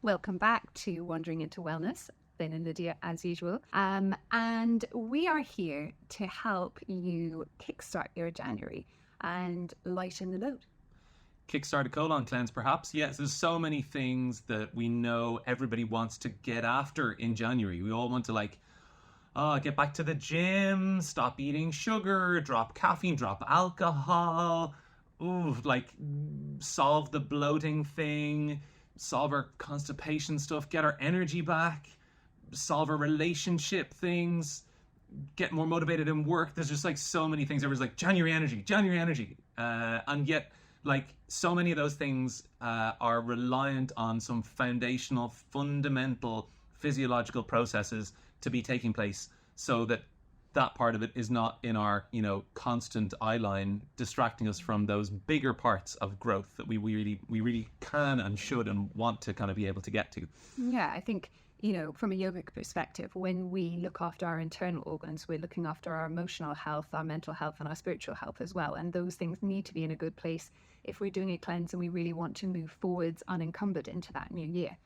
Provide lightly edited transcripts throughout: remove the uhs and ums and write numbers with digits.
Welcome back to Wandering into Wellness, Ben and Lydia as usual. And we are here to help you kickstart your January and lighten the load. Kickstart a colon cleanse, perhaps. Yes, there's so many things that we know everybody wants to get after in January. We all want to get back to the gym, stop eating sugar, drop caffeine, drop alcohol, solve the bloating thing, solve our constipation stuff, get our energy back, solve our relationship things, get more motivated in work. There's just so many things. Everyone's like, January energy. And yet, so many of those things are reliant on some foundational, fundamental physiological processes to be taking place so that part of it is not in our, constant eye line distracting us from those bigger parts of growth that we really can and should and want to kind of be able to get to. Yeah, I think, from a yogic perspective, when we look after our internal organs, we're looking after our emotional health, our mental health, and our spiritual health as well. And those things need to be in a good place if we're doing a cleanse and we really want to move forwards unencumbered into that new year.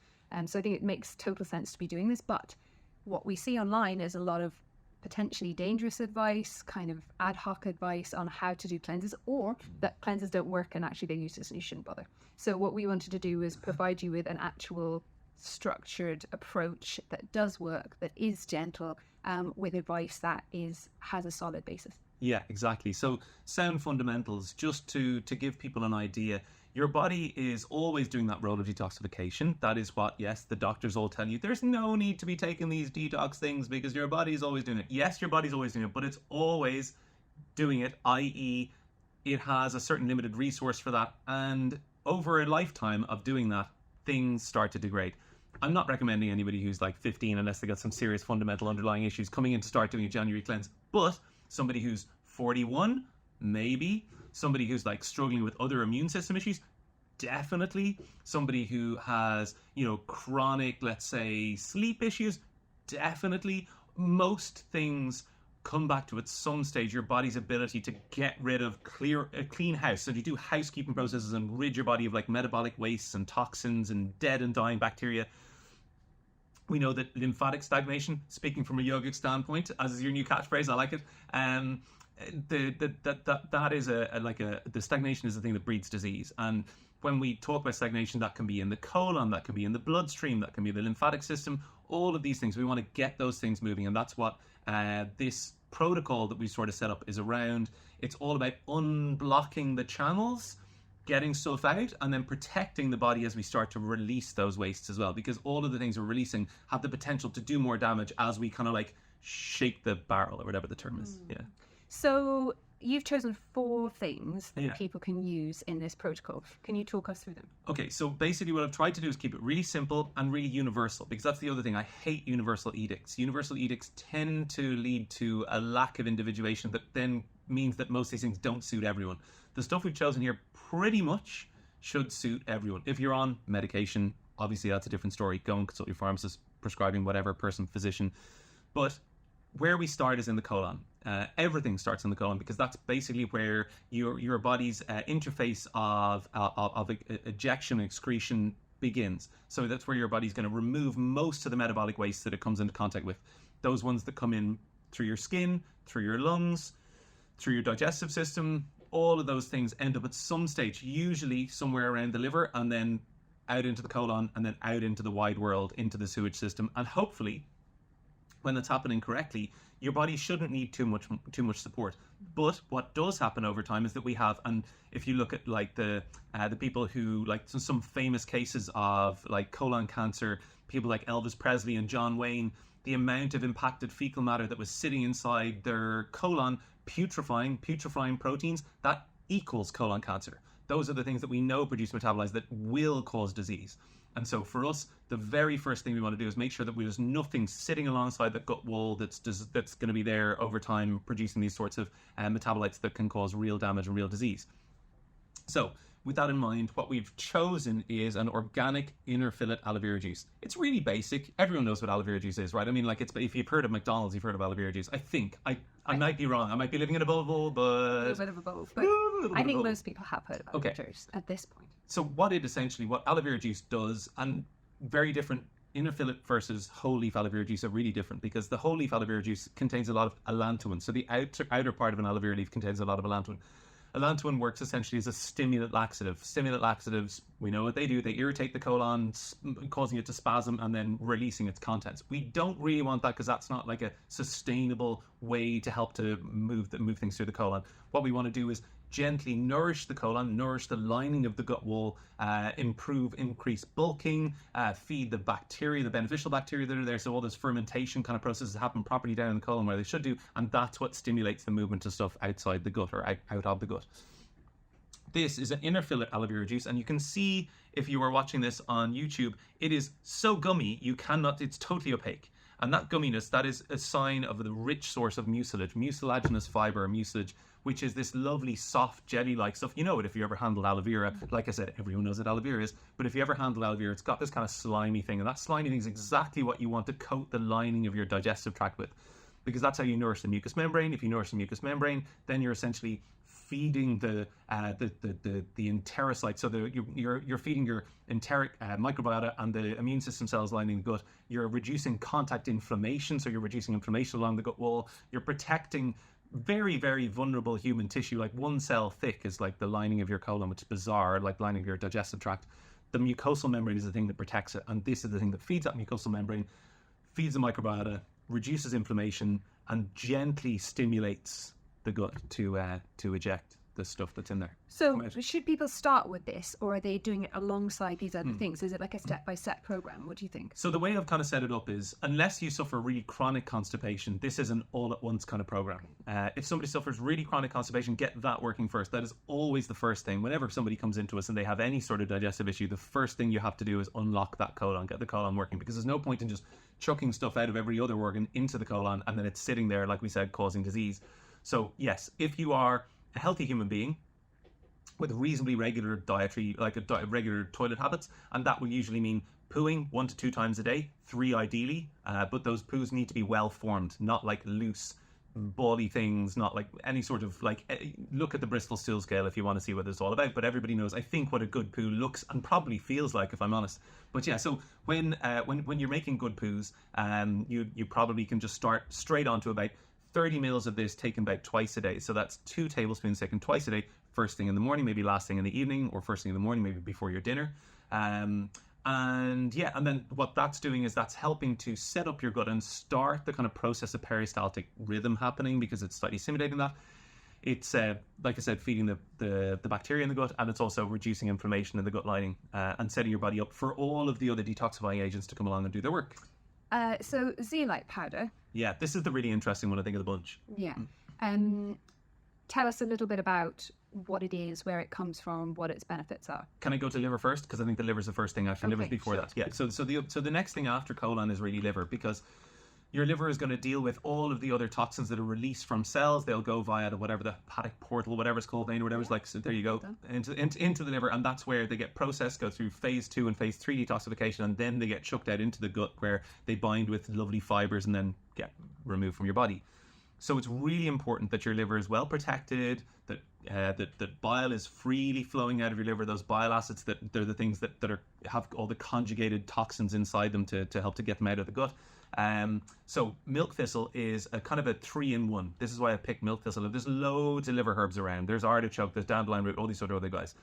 So I think it makes total sense to be doing this. But what we see online is a lot of potentially dangerous advice, kind of ad hoc advice on how to do cleanses, or that cleanses don't work and actually they're useless and you shouldn't bother. So what we wanted to do is provide you with an actual structured approach that does work, that is gentle, with advice that has a solid basis. Yeah, exactly. So sound fundamentals, just to give people an idea. Your body is always doing that role of detoxification. That is what, yes, the doctors all tell you. There's no need to be taking these detox things because your body is always doing it. Yes, your body's always doing it, but it's always doing it, i.e. it has a certain limited resource for that. And over a lifetime of doing that, things start to degrade. I'm not recommending anybody who's 15, unless they got some serious fundamental underlying issues, coming in to start doing a January cleanse. But somebody who's 41, maybe. Somebody who's struggling with other immune system issues, definitely. Somebody who has, chronic, let's say, sleep issues, definitely. Most things come back to at some stage your body's ability to get rid of a clean house. So you do housekeeping processes and rid your body of metabolic wastes and toxins and dead and dying bacteria. We know that lymphatic stagnation, speaking from a yogic standpoint, as is your new catchphrase, I like it. That is the stagnation is the thing that breeds disease. And when we talk about stagnation, that can be in the colon, that can be in the bloodstream, that can be the lymphatic system, all of these things. We want to get those things moving. And that's what this protocol that we sort of set up is around. It's all about unblocking the channels, getting stuff out, and then protecting the body as we start to release those wastes as well. Because all of the things we're releasing have the potential to do more damage as we kind of shake the barrel, or whatever the term is. Yeah. So you've chosen 4 things that people can use in this protocol. Can you talk us through them? Okay, so basically what I've tried to do is keep it really simple and really universal, because that's the other thing. I hate universal edicts. Universal edicts tend to lead to a lack of individuation that then means that most of these things don't suit everyone. The stuff we've chosen here pretty much should suit everyone. If you're on medication, obviously that's a different story. Go and consult your pharmacist, prescribing whatever physician. But where we start is in the colon. Everything starts in the colon, because that's basically where your body's interface of ejection and excretion begins. So that's where your body's going to remove most of the metabolic waste that it comes into contact with. Those ones that come in through your skin, through your lungs, through your digestive system, all of those things end up at some stage, usually somewhere around the liver, and then out into the colon, and then out into the wide world, into the sewage system. And hopefully, when that's happening correctly, your body shouldn't need too much support. But what does happen over time is that we have, and if you look at the people who, some famous cases of colon cancer, people like Elvis Presley and John Wayne, the amount of impacted fecal matter that was sitting inside their colon, putrefying proteins, that equals colon cancer. Those are the things that we know produce metabolites that will cause disease. And so for us, the very first thing we want to do is make sure that there's nothing sitting alongside the gut wall that's going to be there over time producing these sorts of metabolites that can cause real damage and real disease. So with that in mind, what we've chosen is an organic inner fillet aloe vera juice. It's really basic. Everyone knows what aloe vera juice is, right? I mean, if you've heard of McDonald's, you've heard of aloe vera juice. I think. I might be wrong. I might be living in a bubble, but... A little bit of a bubble. But I think most people have heard of aloe vera juice at this point. So what aloe vera juice does, and very different. Inner fillet versus whole leaf aloe vera juice are really different, because the whole leaf aloe vera juice contains a lot of allantoin. So the outer part of an aloe vera leaf contains a lot of allantoin. Allantoin works essentially as a stimulant laxative. Stimulant laxatives, we know what they do. They irritate the colon, causing it to spasm and then releasing its contents. We don't really want that, because that's not like a sustainable way to help to move things through the colon. What we want to do is gently nourish the colon, nourish the lining of the gut wall, increase bulking, feed the bacteria, the beneficial bacteria that are there, so all those fermentation kind of processes happen properly down in the colon where they should do, and that's what stimulates the movement of stuff outside the gut, or out of the gut. This is an inner fillet aloe vera juice, and you can see, if you are watching this on YouTube, it is so gummy it's totally opaque. And that gumminess, that is a sign of the rich source of mucilaginous fiber, or mucilage, which is this lovely, soft, jelly-like stuff. You know it if you ever handled aloe vera. Like I said, everyone knows what aloe vera is. But if you ever handle aloe vera, it's got this kind of slimy thing. And that slimy thing is exactly what you want to coat the lining of your digestive tract with, because that's how you nourish the mucous membrane. If you nourish the mucous membrane, then you're essentially feeding the enterocytes. So you're feeding your enteric microbiota and the immune system cells lining the gut. You're reducing contact inflammation, so you're reducing inflammation along the gut wall. You're protecting very, very vulnerable human tissue, like 1 cell thick is like the lining of your colon, which is bizarre, like lining of your digestive tract. The mucosal membrane is the thing that protects it, and this is the thing that feeds that mucosal membrane, feeds the microbiota, reduces inflammation, and gently stimulates the gut to eject the stuff that's in there. So should people start with this, or are they doing it alongside these other things? Is it like a step-by-step program? What do you think? So the way I've kind of set it up is, unless you suffer really chronic constipation, this is an all-at-once kind of program. If somebody suffers really chronic constipation, get that working first. That is always the first thing. Whenever somebody comes into us and they have any sort of digestive issue, the first thing you have to do is unlock that colon, get the colon working, because there's no point in just chucking stuff out of every other organ into the colon and then it's sitting there, like we said, causing disease. So yes, if you are a healthy human being with reasonably regular dietary, regular toilet habits, and that will usually mean pooing 1 to 2 times a day, 3 ideally, but those poos need to be well formed, not like loose, bally things, not like any sort of look at the Bristol stool scale if you want to see what it's all about. But everybody knows, I think, what a good poo looks and probably feels like, if I'm honest. But yeah, so when you're making good poos, you probably can just start straight onto about 30 mils of this, taken about twice a day. So that's 2 tablespoons taken twice a day, first thing in the morning, maybe last thing in the evening, or first thing in the morning, maybe before your dinner. And then what that's doing is that's helping to set up your gut and start the kind of process of peristaltic rhythm happening, because it's slightly simulating that. It's, like I said, feeding the bacteria in the gut, and it's also reducing inflammation in the gut lining, and setting your body up for all of the other detoxifying agents to come along and do their work. So zeolite powder. Yeah, this is the really interesting one, I think, of the bunch. Yeah. Tell us a little bit about what it is, where it comes from, what its benefits are. Can I go to liver first? Because I think the liver's the first thing after. Liver's before that. Yeah. So the next thing after colon is really liver, because your liver is going to deal with all of the other toxins that are released from cells. They'll go via the hepatic portal, whatever it's called, or whatever's so there you go, into the liver, and that's where they get processed, go through phase 2 and phase 3 detoxification, and then they get chucked out into the gut, where they bind with lovely fibers and then get removed from your body. So it's really important that your liver is well protected, that bile is freely flowing out of your liver. Those bile acids, they're the things that have all the conjugated toxins inside them to help to get them out of the gut. So milk thistle is a kind of a 3-in-1. This is why I picked milk thistle. There's loads of liver herbs around. There's artichoke, there's dandelion root, all these sort of other guys.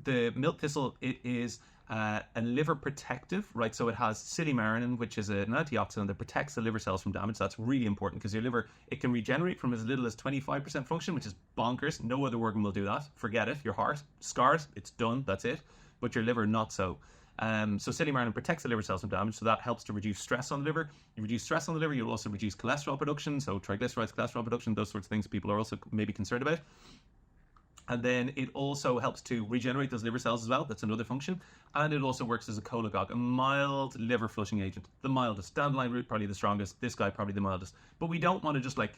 The milk thistle, it is a liver protective, right? So it has silymarin, which is an antioxidant that protects the liver cells from damage. That's really important, because your liver, it can regenerate from as little as 25% function, which is bonkers. No other organ will do that. Forget it. Your heart, scars, it's done, that's it. But your liver, not so. So silymarin protects the liver cells from damage, so that helps to reduce stress on the liver. You reduce stress on the liver, you'll also reduce cholesterol production, so triglycerides, cholesterol production, those sorts of things people are also maybe concerned about. And then it also helps to regenerate those liver cells as well. That's another function. And it also works as a cholagogue, a mild liver flushing agent. The mildest. Dandelion root, probably the strongest. This guy, probably the mildest. But we don't want to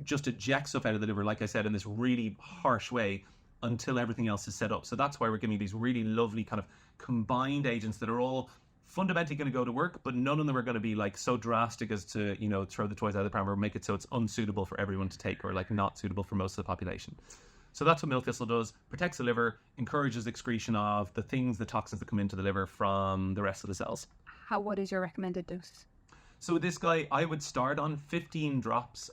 just eject stuff out of the liver, like I said, in this really harsh way until everything else is set up. So that's why we're giving these really lovely kind of combined agents that are all fundamentally going to go to work, but none of them are going to be so drastic as to, throw the toys out of the pram or make it so it's unsuitable for everyone to take, or not suitable for most of the population. So that's what milk thistle does. Protects the liver, encourages excretion of the things, the toxins that come into the liver from the rest of the cells. What is your recommended dose? So with this guy, I would start on 15 drops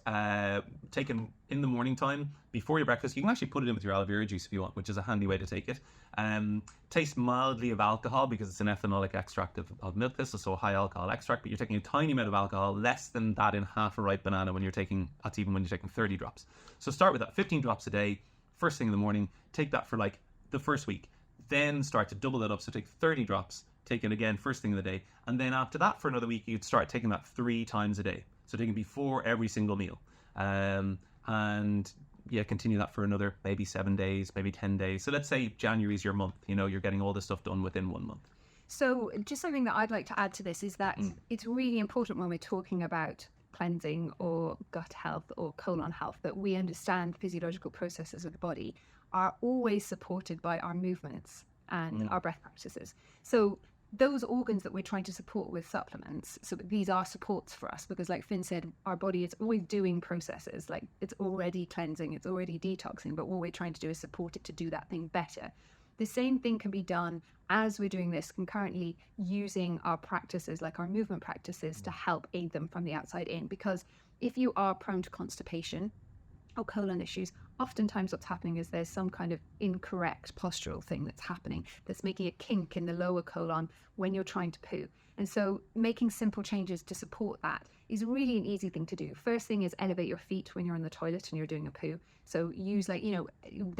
taken in the morning time before your breakfast. You can actually put it in with your aloe vera juice if you want, which is a handy way to take it. Tastes mildly of alcohol because it's an ethanolic extract of milk thistle, so a high alcohol extract, but you're taking a tiny amount of alcohol, less than that in half a ripe banana that's even when you're taking 30 drops. So start with that, 15 drops a day, first thing in the morning, take that for like the first week. Then start to double that up, so take 30 drops, take it again first thing of the day, and then after that for another week you'd start taking that 3 times a day, so taking before every single meal, and continue that for another maybe 7 days, maybe 10 days. So let's say January is your month, you're getting all this stuff done within 1 month. So just something that I'd like to add to this is that it's really important when we're talking about cleansing or gut health or colon health that we understand physiological processes of the body are always supported by our movements and our breath practices. So those organs that we're trying to support with supplements, so these are supports for us because like Finn said, our body is always doing processes, like it's already cleansing, it's already detoxing, but what we're trying to do is support it to do that thing better. The same thing can be done as we're doing this concurrently using our practices, like our movement practices, to help aid them from the outside in. Because if you are prone to constipation or colon issues, oftentimes what's happening is there's some kind of incorrect postural thing that's happening that's making a kink in the lower colon when you're trying to poo. And so making simple changes to support that is really an easy thing to do. First thing is elevate your feet when you're in the toilet and you're doing a poo. So use there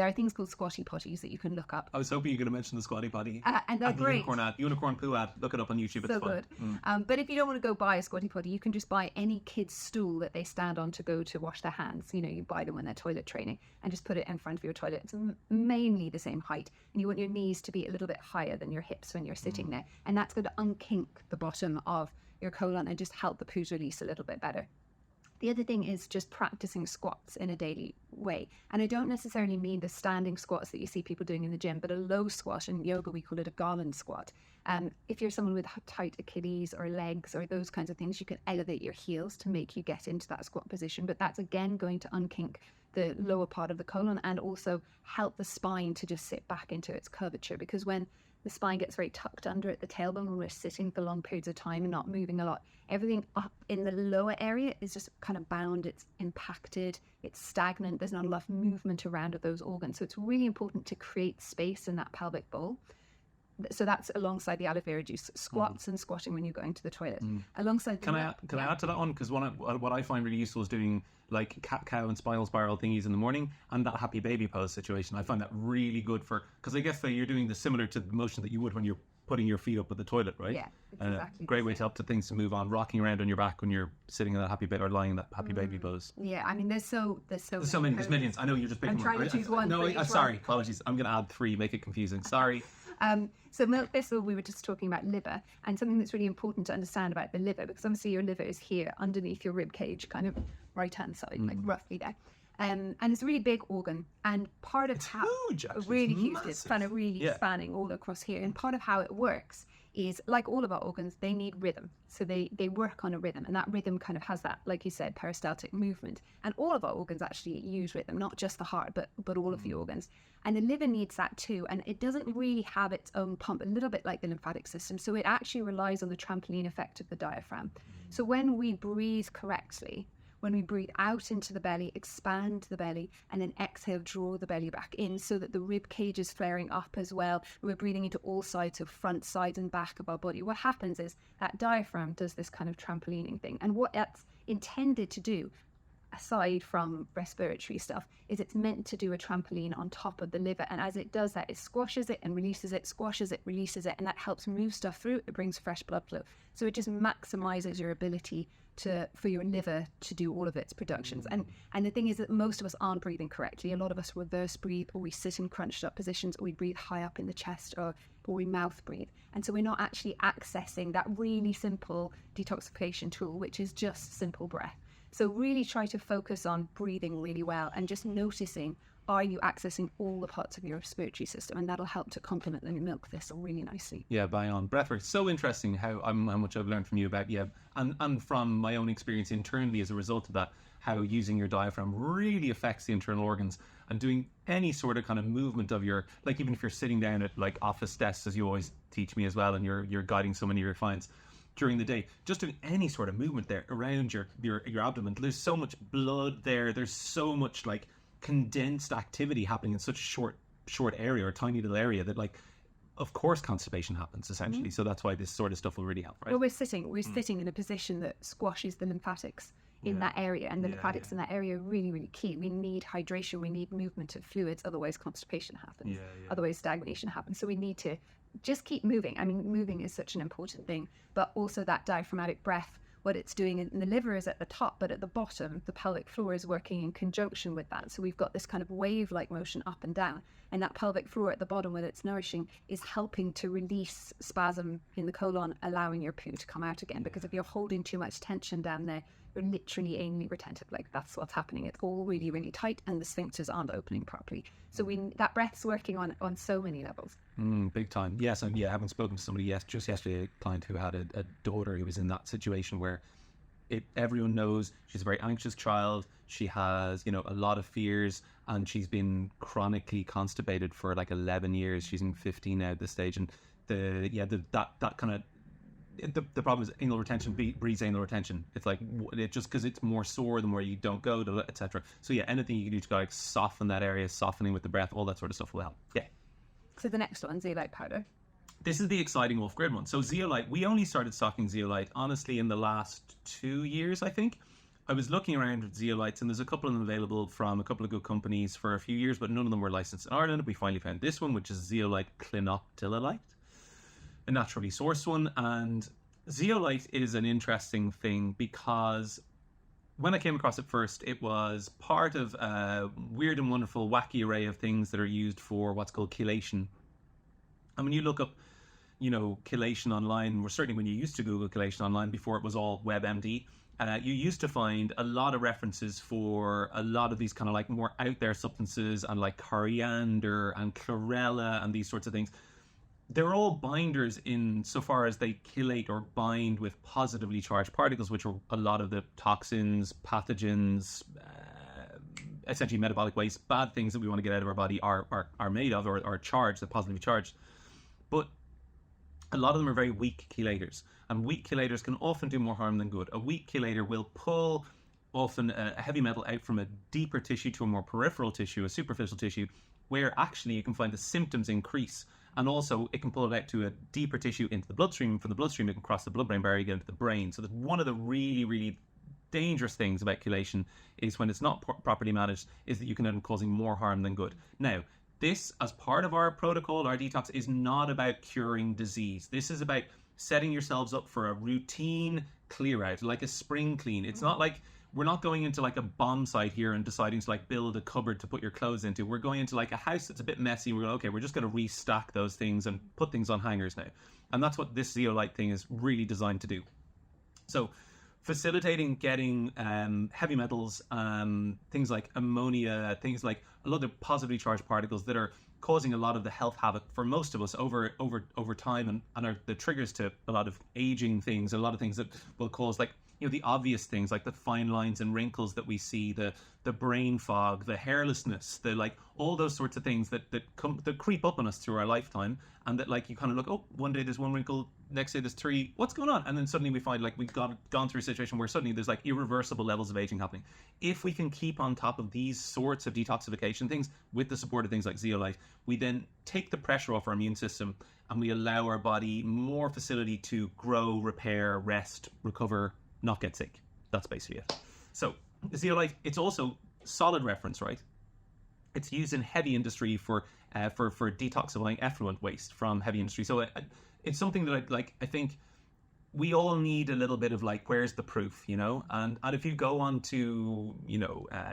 are things called squatty potties that you can look up. I was hoping you were going to mention the squatty potty. And they're great. Unicorn poo ad. Look it up on YouTube. It's so fun. Good. But if you don't want to go buy a squatty potty, you can just buy any kid's stool that they stand on to go to wash their hands. You buy them when they're toilet training and just put it in front of your toilet. It's mainly the same height. And you want your knees to be a little bit higher than your hips when you're sitting there. And that's going to unkink the bottom of your colon and just help the poos release a little bit better. The other thing is just practicing squats in a daily way. And I don't necessarily mean the standing squats that you see people doing in the gym, but a low squat. In yoga, we call it a garland squat. If you're someone with tight Achilles or legs or those kinds of things, you can elevate your heels to make you get into that squat position. But that's, again, going to unkink the lower part of the colon and also help the spine to just sit back into its curvature. Because when the spine gets very tucked under at the tailbone when we're sitting for long periods of time and not moving a lot, everything up in the lower area is just kind of bound, it's impacted, it's stagnant, there's not enough movement around of those organs. So it's really important to create space in that pelvic bowl. So that's alongside the aloe vera juice, squats and squatting when you're going to the toilet. Alongside, can I add to that one? Because what I find really useful is doing like cat-cow and spinal spiral thingies in the morning and that happy baby pose situation. I find that really good because I guess that you're doing similar to the motion that you would when you're putting your feet up at the toilet, right? Yeah, exactly. Great way to help things to move on, rocking around on your back when you're sitting in that happy baby or lying in that happy baby pose. Yeah, I mean, there's so many, there's millions. I know you're just picking I'm trying to choose one. No, sorry, apologies. I'm going to add 3, make it confusing. Sorry. So milk thistle, we were just talking about liver, and something that's really important to understand about the liver, because obviously your liver is here underneath your rib cage, kind of right hand side, like roughly there. And it's a really big organ, and part of how huge, actually. Really it's huge, massive. it's kind of really spanning all across here. And part of how it works is, like all of our organs, they need rhythm. So they work on a rhythm, and that rhythm kind of has that, like you said, peristaltic movement. And all of our organs actually use rhythm, not just the heart, but all of the organs. And the liver needs that too, and it doesn't really have its own pump, a little bit like the lymphatic system. So it actually relies on the trampoline effect of the diaphragm. So when we breathe correctly, when we breathe out into the belly, expand the belly, and then exhale, draw the belly back in so that the rib cage is flaring up as well. We're breathing into all sides, so front, side, and back of our body. What happens is that diaphragm does this kind of trampolining thing. And what that's intended to do, aside from respiratory stuff, is it's meant to do a trampoline on top of the liver. And as it does that, it squashes it and releases it, squashes it, releases it, and that helps move stuff through. It brings fresh blood flow. So it just maximizes your ability for your liver to do all of its productions. And the thing is that most of us aren't breathing correctly. A lot of us reverse breathe, or we sit in crunched up positions, or we breathe high up in the chest, or we mouth breathe. And so we're not actually accessing that really simple detoxification tool, which is just simple breath. So really try to focus on breathing really well and just noticing are you accessing all the parts of your respiratory system? And that'll help to complement the milk thistle really nicely. Yeah, bang on. Breathwork, so interesting how much I've learned from you about, and from my own experience internally as a result of that, how using your diaphragm really affects the internal organs, and doing any sort of kind of movement of your, like even if you're sitting down at like office desks, as you always teach me as well, and you're guiding so many of your clients during the day, just doing any sort of movement there around your abdomen. There's so much blood there. There's so much like condensed activity happening in such a short area, or tiny little area, that like, of course constipation happens essentially. So that's why this sort of stuff will really help, right? Well, we're sitting in a position that squashes the lymphatics in that area, and the lymphatics in that area are really, really key. We need hydration, we need movement of fluids, otherwise constipation happens, otherwise stagnation happens. So we need to just keep moving. I mean, moving is such an important thing, but also that diaphragmatic breath, what it's doing in the liver is at the top, but at the bottom, the pelvic floor is working in conjunction with that. So we've got this kind of wave-like motion up and down, and that pelvic floor at the bottom, when it's nourishing, is helping to release spasm in the colon, allowing your poo to come out again. Because if you're holding too much tension down there, you're literally anally retentive. Like, that's what's happening. It's all really, really tight, and the sphincters aren't opening properly. So that breath's working on so many levels. Big time. Yes, and having spoken to somebody just yesterday, a client who had a daughter who was in that situation where everyone knows she's a very anxious child. She has, a lot of fears, and she's been chronically constipated for like 11 years. She's in 15 now at this stage, and that kind of, the problem is anal retention breeds anal retention. It's like, just because it's more sore the more you don't go, etc. So anything you can do to like soften that area, softening with the breath, all that sort of stuff will help. So the next one, zeolite powder. This is the exciting off-grid one. So zeolite, we only started stocking zeolite honestly in the last 2 years, I think. I was looking around with zeolites, and there's a couple of them available from a couple of good companies for a few years, but none of them were licensed in Ireland. We finally found this one, which is zeolite clinoptilolite, a naturally sourced one. And zeolite is an interesting thing because when I came across it first, it was part of a weird and wonderful, wacky array of things that are used for what's called chelation. And when you look up, chelation online, or certainly when you used to Google chelation online before it was all WebMD, you used to find a lot of references for a lot of these kind of like more out there substances, and like coriander and chlorella and these sorts of things. They're all binders in so far as they chelate or bind with positively charged particles, which are a lot of the toxins, pathogens, essentially metabolic waste, bad things that we want to get out of our body are made of, or are charged, they're positively charged. But a lot of them are very weak chelators, and weak chelators can often do more harm than good. A weak chelator will pull often a heavy metal out from a deeper tissue to a more peripheral tissue, a superficial tissue, where actually you can find the symptoms increase. And also it can pull it out to a deeper tissue into the bloodstream. From the bloodstream, it can cross the blood-brain barrier, get into the brain. So that's one of the really, really dangerous things about chelation, is when it's not properly managed, is that you can end up causing more harm than good. Now, this, as part of our protocol, our detox, is not about curing disease. This is about setting yourselves up for a routine clear out, like a spring clean. It's not like, we're not going into like a bomb site here and deciding to like build a cupboard to put your clothes into. We're going into like a house that's a bit messy. We're going, okay, we're just going to restack those things and put things on hangers now. And that's what this zeolite thing is really designed to do. So facilitating getting heavy metals, things like ammonia, things like a lot of positively charged particles that are causing a lot of the health havoc for most of us over time, and are the triggers to a lot of aging things, a lot of things that will cause, like, the obvious things like the fine lines and wrinkles that we see, the brain fog, the hairlessness, the like all those sorts of things that creep up on us through our lifetime, and that like you kind of look, oh, one day there's one wrinkle, next day there's three, what's going on? And then suddenly we find like we've gone through a situation where suddenly there's like irreversible levels of aging happening. If we can keep on top of these sorts of detoxification things with the support of things like zeolite, we then take the pressure off our immune system, and we allow our body more facility to grow, repair, rest, recover, not get sick. That's basically it. So zeolite, it's also solid reference, right? It's used in heavy industry for detoxifying effluent waste from heavy industry. So it's something that I think we all need a little bit of like, where's the proof, And if you go on to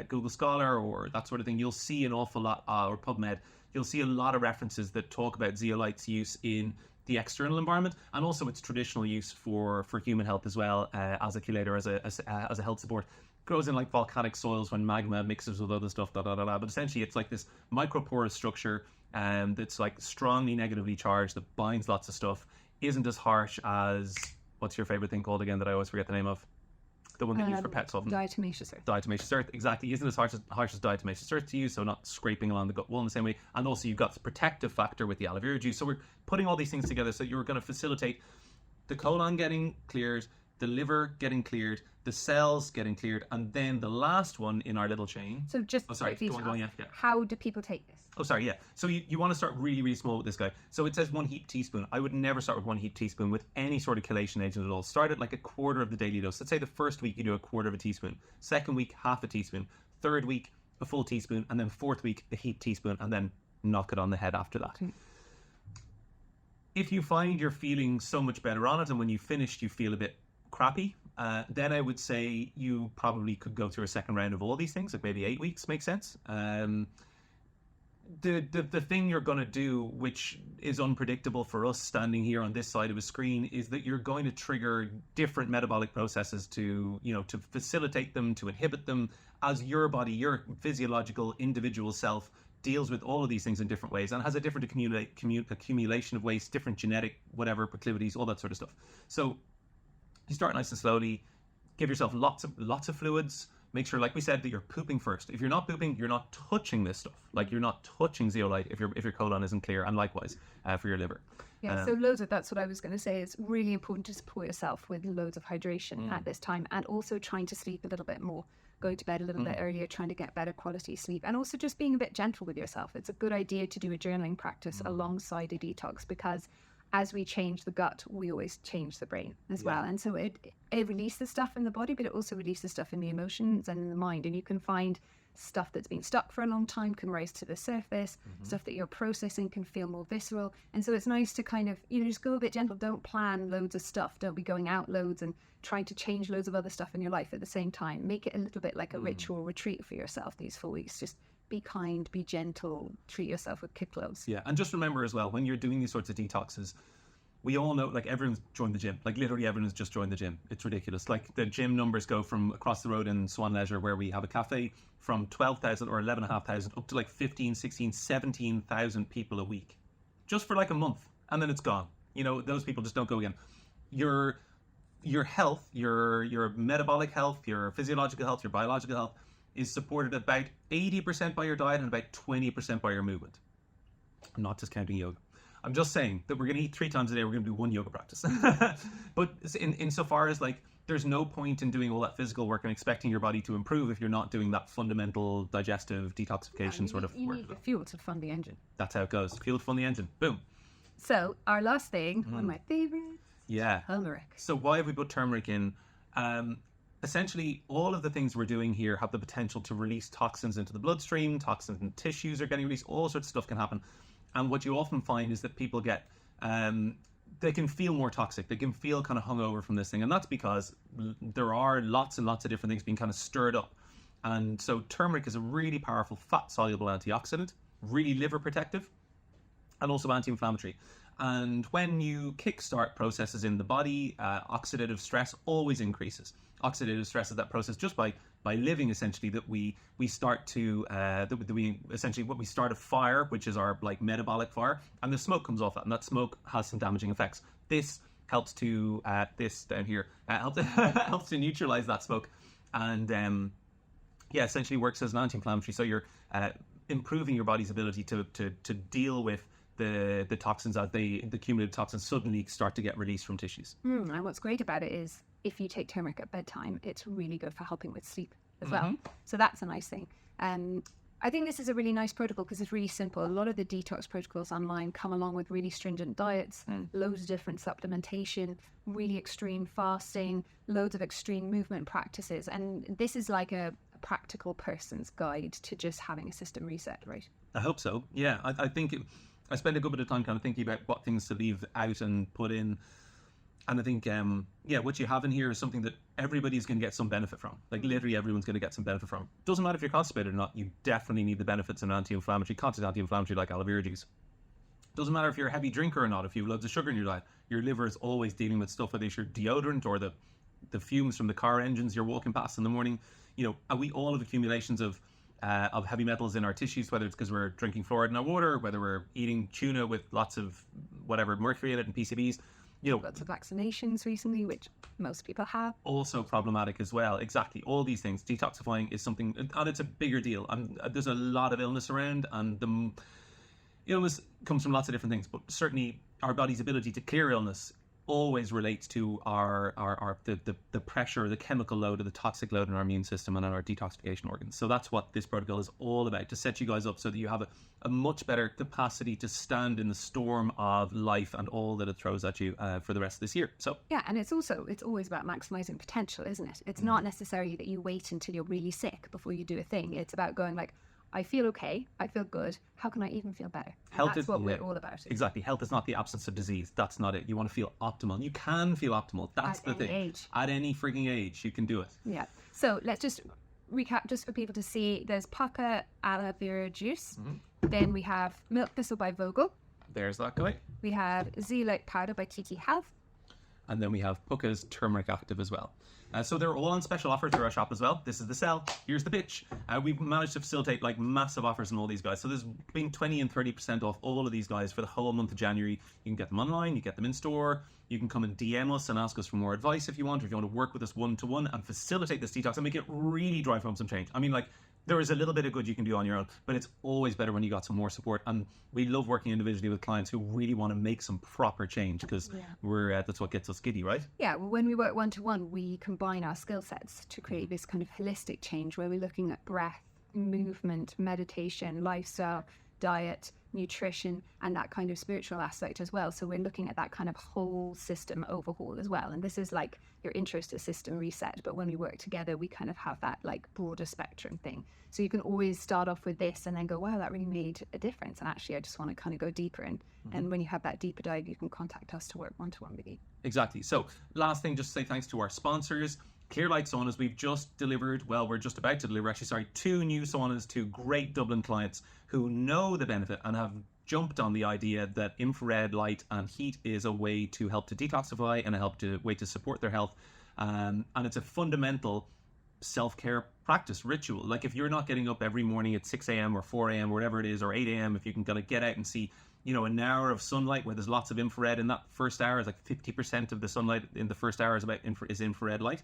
Google Scholar or that sort of thing, you'll see an awful lot, or PubMed, you'll see a lot of references that talk about zeolite's use in the external environment, and also its traditional use for human health as well, as a chelator, as a health support. grows in like volcanic soils when magma mixes with other stuff, but essentially it's like this microporous structure that's like strongly negatively charged, that binds lots of stuff, isn't as harsh as, what's your favorite thing called again that I always forget the name of? The one they use for pets often. Diatomaceous earth. Diatomaceous earth, exactly. Isn't as harsh as diatomaceous earth to use, so not scraping along the gut wall in the same way. And also you've got the protective factor with the aloe vera juice. So we're putting all these things together so you're going to facilitate the colon getting cleared, the liver getting cleared, the cells getting cleared, and then the last one in our little chain. So just how do people take this? Oh, sorry, yeah. So you want to start really, really small with this guy. So it says 1 heaped teaspoon. I would never start with 1 heaped teaspoon with any sort of chelation agent at all. Start at like a quarter of the daily dose. Let's say the first week you do a quarter of a teaspoon. Second week, half a teaspoon. Third week, a full teaspoon. And then fourth week, a heaped teaspoon. And then knock it on the head after that. If you find you're feeling so much better on it, and when you finished you feel a bit crappy, then I would say you probably could go through a second round of all these things, like maybe 8 weeks makes sense. The thing you're going to do, which is unpredictable for us standing here on this side of a screen, is that you're going to trigger different metabolic processes to facilitate them, to inhibit them, as your body, your physiological individual self, deals with all of these things in different ways and has a different accumulation of waste, different genetic whatever proclivities, all that sort of stuff. So you start nice and slowly, give yourself lots of fluids. Make sure, like we said, that you're pooping first. If you're not pooping, you're not touching this stuff. Like you're not touching zeolite if your colon isn't clear, and likewise for your liver. Yeah, so that's what I was going to say. It's really important to support yourself with loads of hydration at this time, and also trying to sleep a little bit more, going to bed a little bit earlier, trying to get better quality sleep, and also just being a bit gentle with yourself. It's a good idea to do a journaling practice alongside a detox, because as we change the gut, we always change the brain as well. And so it releases stuff in the body, but it also releases stuff in the emotions and in the mind. And you can find stuff that's been stuck for a long time can rise to the surface. Stuff that you're processing can feel more visceral. And so it's nice to kind of, just go a bit gentle. Don't plan loads of stuff. Don't be going out loads and trying to change loads of other stuff in your life at the same time. Make it a little bit like a ritual retreat for yourself these 4 weeks. Just be kind, be gentle, treat yourself with kid gloves. Yeah, and just remember as well, when you're doing these sorts of detoxes, we all know, like, everyone's joined the gym. Like, literally everyone's just joined the gym. It's ridiculous. Like, the gym numbers go from across the road in Swan Leisure, where we have a cafe, from 12,000 or 11,500 up to like 15, 16, 17,000 people a week. Just for like a month. And then it's gone. Those people just don't go again. Your health, your metabolic health, your physiological health, your biological health is supported about 80% by your diet and about 20% by your movement. I'm not discounting yoga. I'm just saying that we're going to eat 3 times a day. We're going to do 1 yoga practice. But insofar as, like, there's no point in doing all that physical work and expecting your body to improve if you're not doing that fundamental digestive detoxification sort of work. You need the fuel to fund the engine. That's how it goes. Fuel to fund the engine. Boom. So our last thing, one of my favorites. Yeah. Turmeric. So why have we put turmeric in? Essentially, all of the things we're doing here have the potential to release toxins into the bloodstream. Toxins in tissues are getting released. All sorts of stuff can happen. And what you often find is that people get, they can feel more toxic. They can feel kind of hungover from this thing. And that's because there are lots and lots of different things being kind of stirred up. And so turmeric is a really powerful fat-soluble antioxidant, really liver protective, and also anti-inflammatory. And when you kickstart processes in the body, oxidative stress always increases. Oxidative stress is that process just by living, essentially, that we start to we start a fire, which is our like metabolic fire, and the smoke comes off that, and that smoke has some damaging effects. This helps to this down here helps to neutralize that smoke, and essentially works as an anti-inflammatory. So you're improving your body's ability to deal with the toxins as the cumulative toxins suddenly start to get released from tissues. And what's great about it is, if you take turmeric at bedtime, it's really good for helping with sleep as well. So that's a nice thing. I think this is a really nice protocol because it's really simple. A lot of the detox protocols online come along with really stringent diets, loads of different supplementation, really extreme fasting, loads of extreme movement practices. And this is like a practical person's guide to just having a system reset, right? I hope so. Yeah, I think I spend a good bit of time kind of thinking about what things to leave out and put in. And I think, what you have in here is something that everybody's going to get some benefit from. Like, literally everyone's going to get some benefit from. Doesn't matter if you're constipated or not, you definitely need the benefits of an anti-inflammatory, content anti-inflammatory like aloe vera juice. Doesn't matter if you're a heavy drinker or not, if you have loads of sugar in your diet, your liver is always dealing with stuff, whether it's your deodorant or the the fumes from the car engines you're walking past in the morning. We all have accumulations of heavy metals in our tissues, whether it's because we're drinking fluoride in our water, whether we're eating tuna with lots of whatever mercury in it and PCBs. Lots of vaccinations recently, which most people have. Also problematic as well. Exactly. All these things. Detoxifying is something, and it's a bigger deal. And there's a lot of illness around, and the illness comes from lots of different things, but certainly our body's ability to clear illness always relates to the pressure, the chemical load, or the toxic load in our immune system and on our detoxification organs. So that's what this protocol is all about, to set you guys up so that you have a much better capacity to stand in the storm of life and all that it throws at you for the rest of this year. So yeah, and it's always about maximizing potential, isn't it? It's not necessarily that you wait until you're really sick before you do a thing. It's about going like, I feel okay, I feel good, how can I even feel better? That's what we're all about. Exactly. Health is not the absence of disease. That's not it. You want to feel optimal. You can feel optimal. That's the thing. Age. At any frigging age, you can do it. Yeah. So let's just recap just for people to see. There's Pukka aloe vera juice. Then we have milk thistle by Vogel. There's that guy. We have Zeolite powder by TT Health. And then we have Pukka's turmeric active as well. So they're all on special offer through our shop as well. This is the sell. Here's the pitch. We've managed to facilitate like massive offers on all these guys. So there's been 20 and 30% off all of these guys for the whole month of January. You can get them online, you get them in store. You can come and DM us and ask us for more advice if you want, or if you want to work with us one-to-one and facilitate this detox and make it really drive home some change. I mean, like, there is a little bit of good you can do on your own, but it's always better when you got some more support. And we love working individually with clients who really want to make some proper change, because that's what gets us giddy, right? Yeah, well, when we work one-to-one, we combine our skill sets to create this kind of holistic change where we're looking at breath, movement, meditation, lifestyle, diet, nutrition, and that kind of spiritual aspect as well. So we're looking at that kind of whole system overhaul as well. And this is like your intro to system reset, but when we work together, we kind of have that like broader spectrum thing. So you can always start off with this and then go, wow, that really made a difference. And actually, I just want to kind of go deeper. And when you have that deeper dive, you can contact us to work one-to-one with you. Exactly. So last thing, just to say thanks to our sponsors. Clearlight saunas, we've just delivered, we're just about to deliver, 2 new saunas to great Dublin clients who know the benefit and have jumped on the idea that infrared light and heat is a way to help to detoxify and a way to support their health. And it's a fundamental self-care practice, ritual. Like, if you're not getting up every morning at 6 a.m. or 4 a.m. or whatever it is, or 8 a.m., if you can kind of get out and see, an hour of sunlight where there's lots of infrared in that first hour, is like 50% of the sunlight in the first hour is infrared light.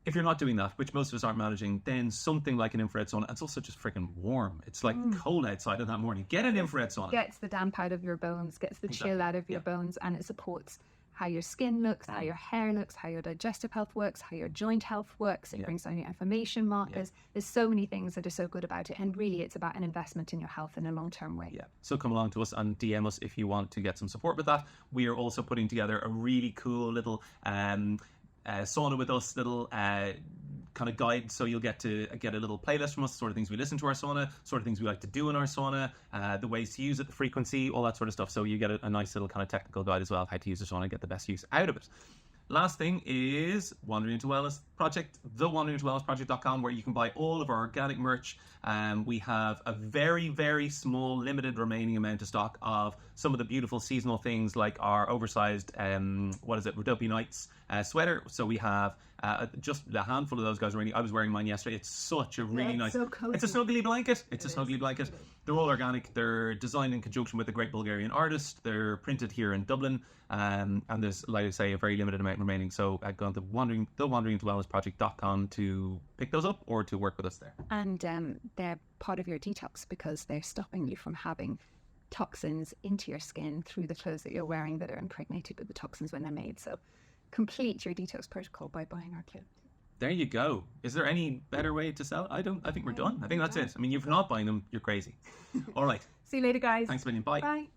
If you're not doing that, which most of us aren't managing, then something like an infrared sauna, it's also just freaking warm. It's like cold outside in that morning. Get an infrared sauna. Gets the damp out of your bones, gets the chill out of your bones, and it supports how your skin looks, how your hair looks, how your digestive health works, how your joint health works. It brings down your inflammation markers. There's so many things that are so good about it. And really, it's about an investment in your health in a long-term way. Yeah. So come along to us and DM us if you want to get some support with that. We are also putting together a really cool little sauna with us, little kind of guide, so you'll get a little playlist from us, sort of things we listen to our sauna, sort of things we like to do in our sauna, the ways to use it, the frequency, all that sort of stuff. So you get a nice little kind of technical guide as well, how to use the sauna and get the best use out of it. Last thing is Wandering into Wellness Project, thewanderingintowellnessproject.com, where you can buy all of our organic merch. We have a very, very small, limited remaining amount of stock of some of the beautiful seasonal things, like our oversized, Rhodope Nights sweater. So we have just a handful of those guys. I was wearing mine yesterday. It's such a really nice. So cozy. It's a snuggly blanket. Snuggly blanket. They're all organic. They're designed in conjunction with a great Bulgarian artist. They're printed here in Dublin, and there's, like I say, a very limited amount remaining. So go on to thewanderingintowellnessproject.com to pick those up or to work with us there. And they're part of your detox because they're stopping you from having toxins into your skin through the clothes that you're wearing that are impregnated with the toxins when they're made. So complete your detox protocol by buying our kit. There you go. Is there any better way to sell? I think we're done. I think that's it. I mean, if you're not buying them, you're crazy. All right. See you later, guys. Thanks a million. Bye. Bye.